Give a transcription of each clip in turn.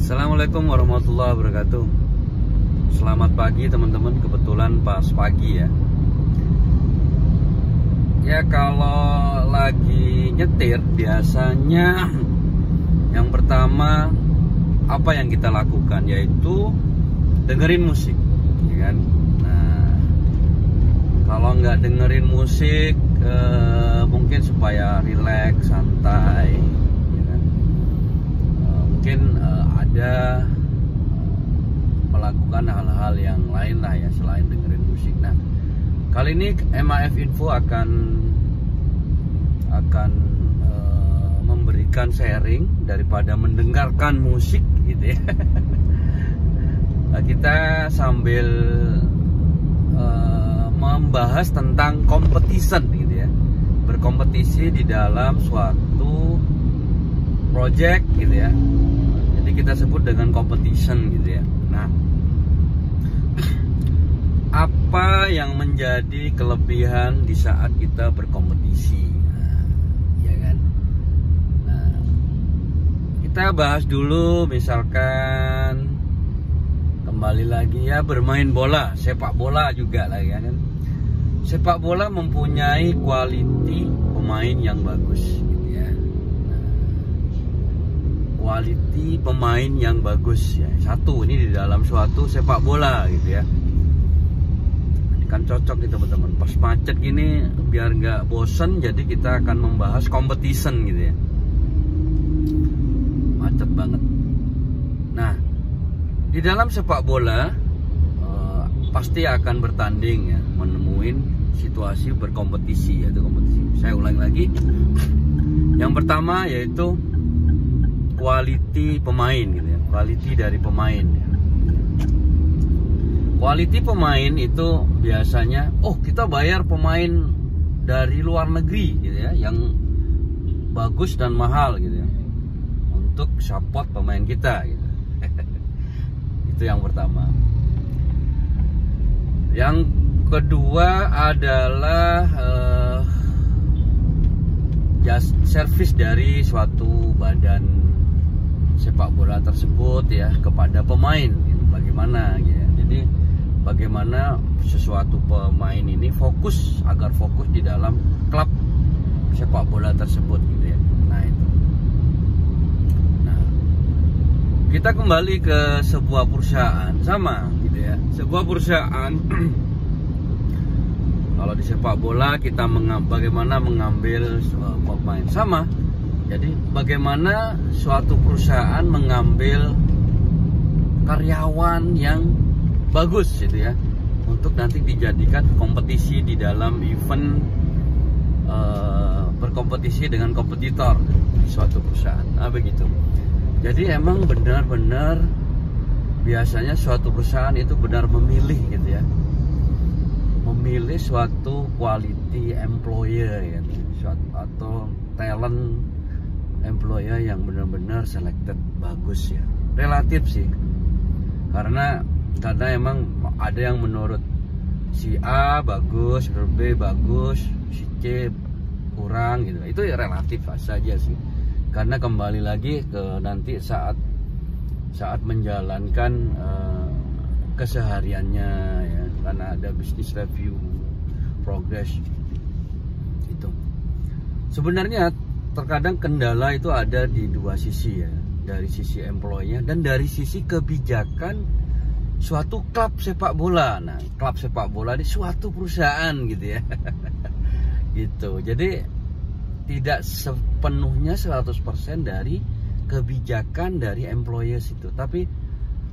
Assalamualaikum warahmatullahi wabarakatuh. Selamat pagi teman-teman, kebetulan pas pagi ya. Ya kalau lagi nyetir biasanya yang pertama apa yang kita lakukan yaitu dengerin musik, ya kan? Nah, kalau nggak dengerin musik mungkin supaya rileks, santai, ya kan? Mungkin ada melakukan hal-hal yang lain lah ya selain dengerin musik. Nah, kali ini MAF Info akan memberikan sharing daripada mendengarkan musik gitu ya. Nah, kita sambil membahas tentang competition gitu ya, berkompetisi di dalam suatu project gitu ya. Jadi kita sebut dengan competition gitu ya. Nah, apa yang menjadi kelebihan di saat kita berkompetisi? Nah, ya kan? Nah, kita bahas dulu misalkan kembali lagi ya bermain bola, sepak bola juga lah ya kan. Sepak bola mempunyai quality pemain yang bagus gitu ya. Nah, quality pemain yang bagus ya. Satu ini di dalam suatu sepak bola gitu ya. Kan cocok gitu teman-teman. Pas macet gini biar nggak bosen, jadi kita akan membahas competition gitu ya. Macet banget. Nah, di dalam sepak bola pasti akan bertanding ya, menemuin situasi berkompetisi yaitu kompetisi. Saya ulangi lagi. Yang pertama yaitu quality pemain gitu ya, quality dari pemain. Quality pemain itu biasanya, kita bayar pemain dari luar negeri gitu ya, yang bagus dan mahal gitu ya, untuk support pemain kita gitu. Itu yang pertama. Yang kedua adalah service dari suatu badan sepak bola tersebut ya kepada pemain gitu. Bagaimana gitu ya. Jadi bagaimana sesuatu pemain ini agar fokus di dalam klub sepak bola tersebut gitu ya. Nah itu. Nah, kita kembali ke sebuah perusahaan sama gitu ya. Sebuah perusahaan kalau di sepak bola kita bagaimana mengambil pemain sama. Jadi bagaimana suatu perusahaan mengambil karyawan yang bagus gitu ya, untuk nanti dijadikan kompetisi di dalam event berkompetisi dengan kompetitor di suatu perusahaan. Nah begitu. Jadi emang benar-benar biasanya suatu perusahaan itu benar memilih gitu ya, memilih suatu quality employer ya, atau talent employer yang benar-benar selected bagus ya. Relatif sih, karena emang ada yang menurut si A bagus, menurut B bagus, si C kurang gitu. Itu ya relatif saja sih, karena kembali lagi ke nanti saat menjalankan kesehariannya ya, karena ada business review, progress itu. Sebenarnya terkadang kendala itu ada di dua sisi ya, dari sisi employee-nya dan dari sisi kebijakan suatu klub sepak bola. Nah, klub sepak bola di suatu perusahaan gitu ya. Gitu. Jadi tidak sepenuhnya 100% dari kebijakan dari employers itu, tapi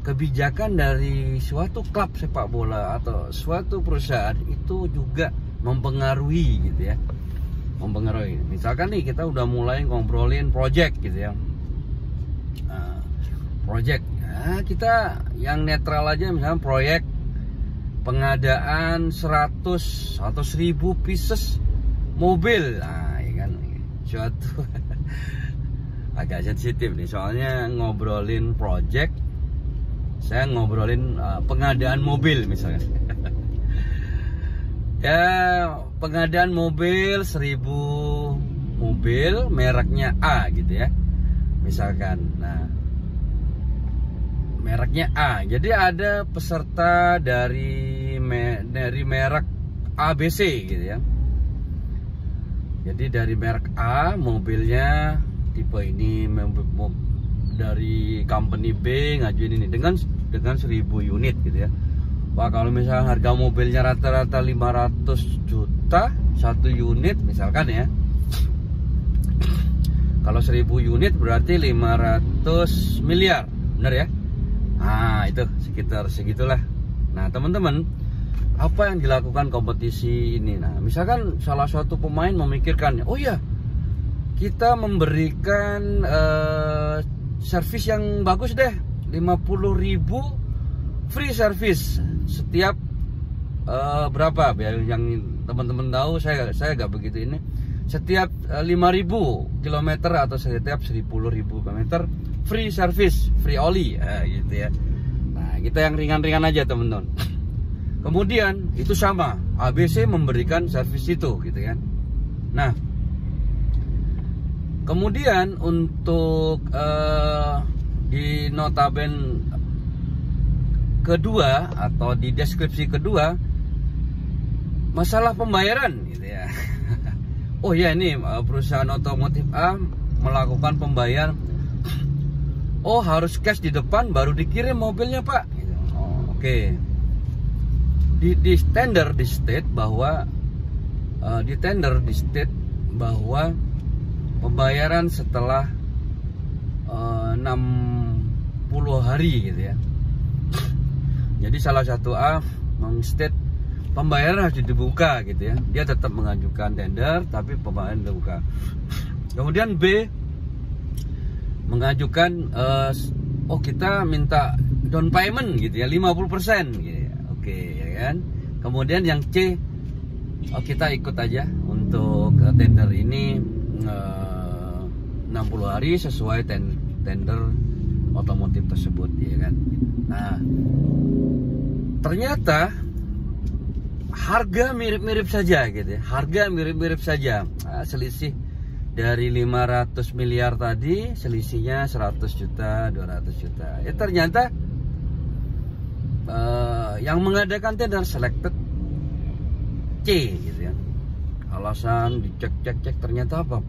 kebijakan dari suatu klub sepak bola atau suatu perusahaan itu juga mempengaruhi gitu ya. Mempengaruhi. Misalkan nih kita udah mulai ngobrolin project gitu ya. Nah, project. Nah, kita yang netral aja, misalnya proyek pengadaan 100 atau 1000 pieces mobil. Nah, ya kan suatu agak sensitif nih, soalnya ngobrolin project, saya ngobrolin pengadaan mobil misalnya. Ya, pengadaan mobil 1000 mobil mereknya A gitu ya, misalkan. Nah, mereknya A. Jadi ada peserta dari merek ABC gitu ya. Jadi dari merek A mobilnya tipe ini, dari company B ngajuin ini dengan 1000 unit gitu ya. Wah, kalau misalnya harga mobilnya rata-rata 500 juta satu unit misalkan ya. Kalau 1000 unit berarti 500 miliar, benar ya? Nah, itu sekitar segitulah. Nah, teman-teman, apa yang dilakukan kompetisi ini? Nah, misalkan salah satu pemain memikirkan, oh ya, kita memberikan servis yang bagus deh, 50.000 free service setiap berapa? Biar yang teman-teman tahu, saya nggak begitu ini. Setiap 5.000 km atau setiap 10.000 km free service, free oli, gitu ya. Nah, kita yang ringan-ringan aja teman-teman. Kemudian itu sama, ABC memberikan servis itu gitu kan. Nah, kemudian untuk di notaben kedua atau di deskripsi kedua, masalah pembayaran gitu ya. Oh ya, ini perusahaan otomotif A melakukan pembayaran. Oh, harus cash di depan baru dikirim mobilnya, Pak. Oh, oke. Di tender di state bahwa pembayaran setelah 60 hari gitu ya. Jadi salah satu A meng-state pembayaran harus dibuka gitu ya. Dia tetap mengajukan tender tapi pembayaran dibuka. Kemudian B mengajukan oh, kita minta down payment gitu ya, 50% gitu ya. Oke, ya kan. Kemudian yang C, oh, kita ikut aja untuk tender ini 60 hari sesuai tender otomotif tersebut ya kan. Nah, ternyata harga mirip-mirip saja gitu ya. Harga mirip-mirip saja. Nah, selisih dari 500 miliar tadi selisihnya 100 juta, 200 juta. Ya ternyata yang mengadakan tender selected C gitu ya. Alasan dicek ternyata apa?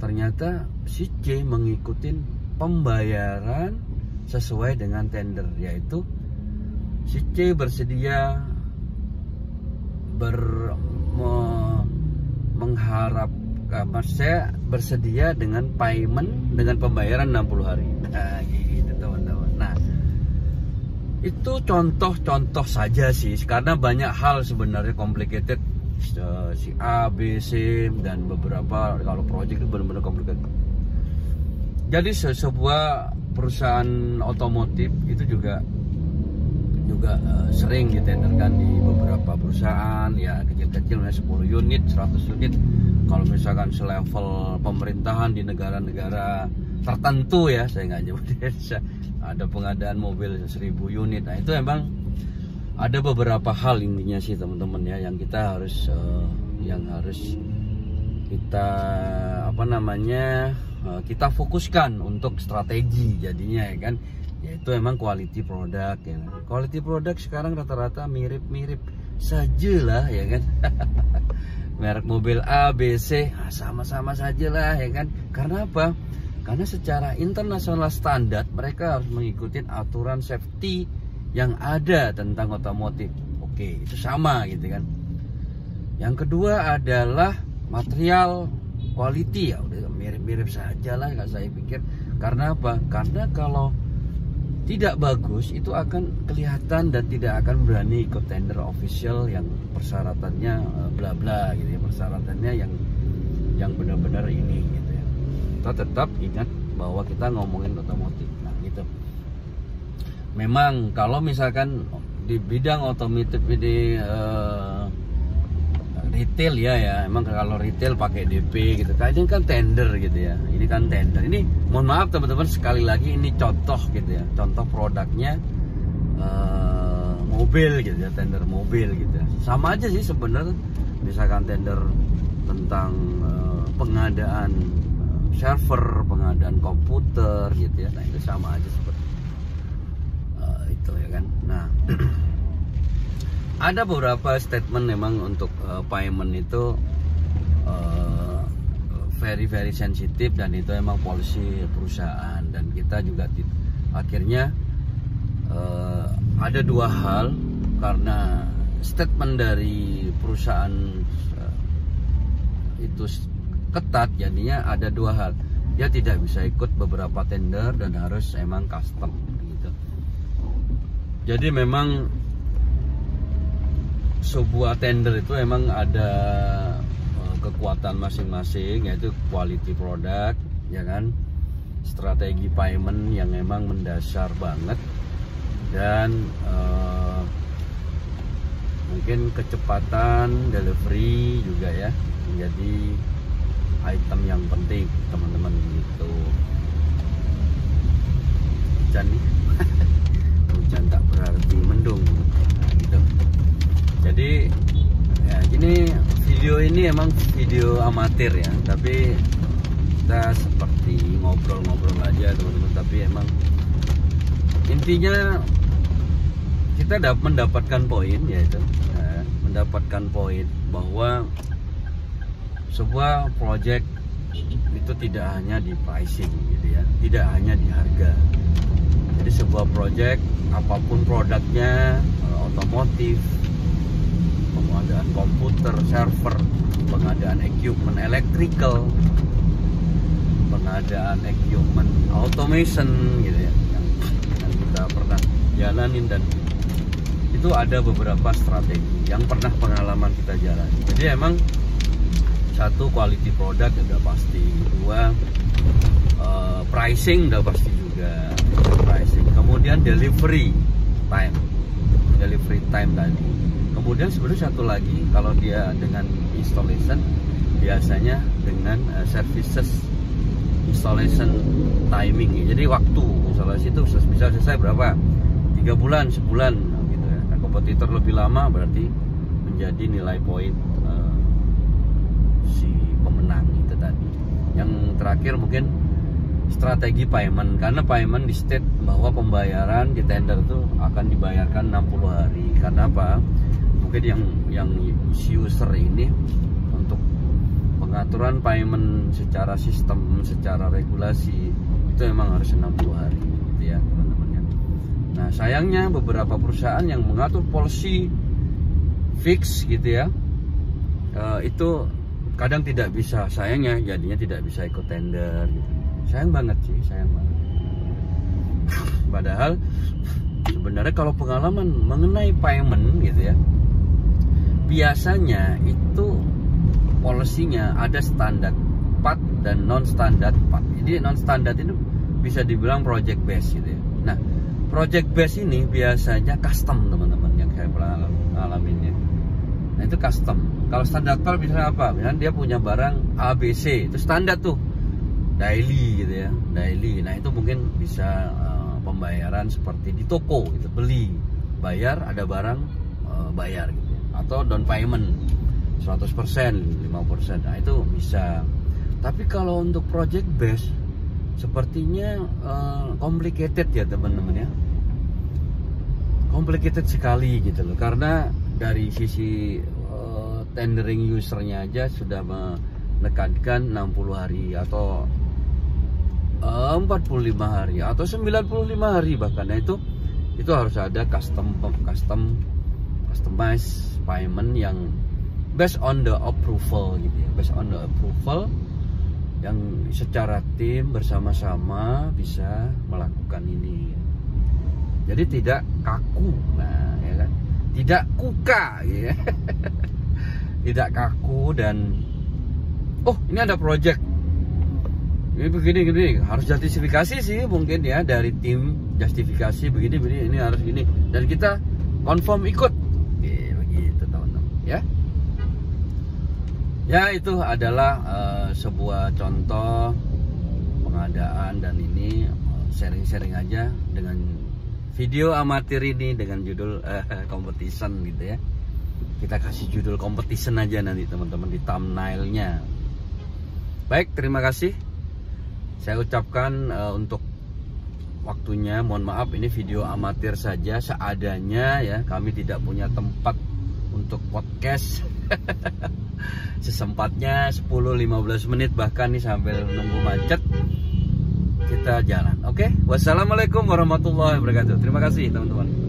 Ternyata si C mengikuti pembayaran sesuai dengan tender, yaitu si C bersedia saya bersedia dengan payment, dengan pembayaran 60 hari. Nah, gitu teman-teman. Nah, itu contoh-contoh saja sih, karena banyak hal sebenarnya complicated. Si A, B, C dan beberapa, kalau project itu benar-benar complicated. Jadi sebuah perusahaan otomotif itu juga sering ditenderkan di beberapa perusahaan ya, kecil-kecil 10 unit, 100 unit. Kalau misalkan selevel pemerintahan di negara-negara tertentu ya, saya nggak nyebut ada pengadaan mobil 1000 unit. Nah, itu emang ada beberapa hal intinya sih teman-teman ya, yang kita harus kita kita fokuskan untuk strategi jadinya ya kan. Yaitu emang quality product ya. Quality product sekarang rata-rata mirip-mirip saja lah ya kan. Merek mobil A, B, C sama-sama saja lah ya kan. Karena apa? Karena secara internasional standar mereka harus mengikuti aturan safety yang ada tentang otomotif. Oke, itu sama gitu kan. Yang kedua adalah material quality, ya udah mirip-mirip saja lah saya pikir. Karena apa? Karena kalau tidak bagus itu akan kelihatan dan tidak akan berani ikut tender official yang persyaratannya bla bla gitu ya, persyaratannya yang benar-benar ini gitu ya. Kita tetap ingat bahwa kita ngomongin otomotif. Nah, gitu. Memang kalau misalkan di bidang otomotif ini retail ya, emang kalau retail pakai DP gitu. Kayaknya kan tender gitu ya. Ini kan tender. Ini mohon maaf teman-teman, sekali lagi ini contoh gitu ya. Contoh produknya mobil gitu ya, tender mobil gitu ya. Sama aja sih sebenarnya. Misalkan tender tentang pengadaan server, pengadaan komputer gitu ya. Nah, itu sama aja seperti gitu ya kan. Nah, ada beberapa statement memang untuk payment itu very sensitif, dan itu emang policy perusahaan, dan kita juga akhirnya ada dua hal, karena statement dari perusahaan itu ketat, jadinya ada dua hal, dia tidak bisa ikut beberapa tender dan harus emang custom gitu. Jadi memang sebuah tender itu emang ada kekuatan masing-masing, yaitu quality product ya kan, strategi payment yang memang mendasar banget, dan mungkin kecepatan delivery juga ya menjadi item yang penting teman-teman gitu. Hujan nih hujan tak berarti mendung gitu. Jadi ya gini, video ini emang video amatir ya, tapi kita seperti ngobrol-ngobrol aja teman-teman. Tapi emang intinya kita mendapatkan poin, yaitu mendapatkan poin bahwa sebuah project itu tidak hanya di pricing gitu ya, tidak hanya di harga. Jadi sebuah project apapun produknya, otomotif, pengadaan komputer, server, pengadaan equipment electrical, pengadaan equipment automation gitu ya, yang kita pernah jalanin, dan itu ada beberapa strategi yang pernah pengalaman kita jalani. Jadi emang satu, quality product udah pasti, dua pricing udah pasti juga, pricing, kemudian delivery time tadi. Kemudian sebenarnya satu lagi, kalau dia dengan installation, biasanya dengan services installation timing. Jadi waktu instalasi itu bisa selesai berapa? 3 bulan, sebulan gitu ya. Nah, kompetitor lebih lama berarti menjadi nilai poin si pemenang itu tadi. Yang terakhir mungkin strategi payment, karena payment di state bahwa pembayaran di tender itu akan dibayarkan 60 hari. Karena apa? Mungkin yang user ini untuk pengaturan payment secara sistem, secara regulasi itu memang harus 60 hari gitu ya teman-teman ya. Nah, sayangnya beberapa perusahaan yang mengatur policy fix gitu ya, itu kadang tidak bisa, sayangnya jadinya tidak bisa ikut tender gitu. Sayang banget sih, sayang banget. Padahal sebenarnya kalau pengalaman mengenai payment gitu ya, biasanya itu polisinya ada standar part dan non standar part. Jadi non standar itu bisa dibilang project base gitu ya. Nah, project base ini biasanya custom teman-teman, yang saya pernah alamin ya. Nah, itu custom. Kalau standar part misalnya apa? Misalnya dia punya barang ABC, itu standar tuh, daily gitu ya, daily. Nah, itu mungkin bisa pembayaran seperti di toko gitu, beli, bayar, ada barang, bayar gitu ya. Atau down payment 100%, 50%. Nah, itu bisa. Tapi kalau untuk project base sepertinya complicated ya teman-teman ya. Complicated sekali gitu loh, karena dari sisi tendering usernya aja sudah menekankan 60 hari atau 45 hari atau 95 hari bahkan. Nah, itu harus ada customized payment yang based on the approval gitu ya, based on the approval yang secara tim bersama-sama bisa melakukan ini. Jadi tidak kaku, nah ya kan, tidak kuka ya. Tidak kaku, dan oh ini ada project ini begini harus justifikasi sih mungkin ya, dari tim justifikasi begini ini harus gini, dan kita confirm ikut begitu teman-teman ya. Ya, itu adalah sebuah contoh pengadaan, dan ini sharing-sharing aja dengan video amatir ini dengan judul competition gitu ya. Kita kasih judul competition aja nanti teman-teman di thumbnailnya. Baik, terima kasih. Saya ucapkan untuk waktunya. Mohon maaf, ini video amatir saja, seadanya ya. Kami tidak punya tempat untuk podcast. Sesempatnya 10-15 menit bahkan nih sambil nunggu macet kita jalan. Oke, wassalamualaikum warahmatullahi wabarakatuh. Terima kasih teman-teman.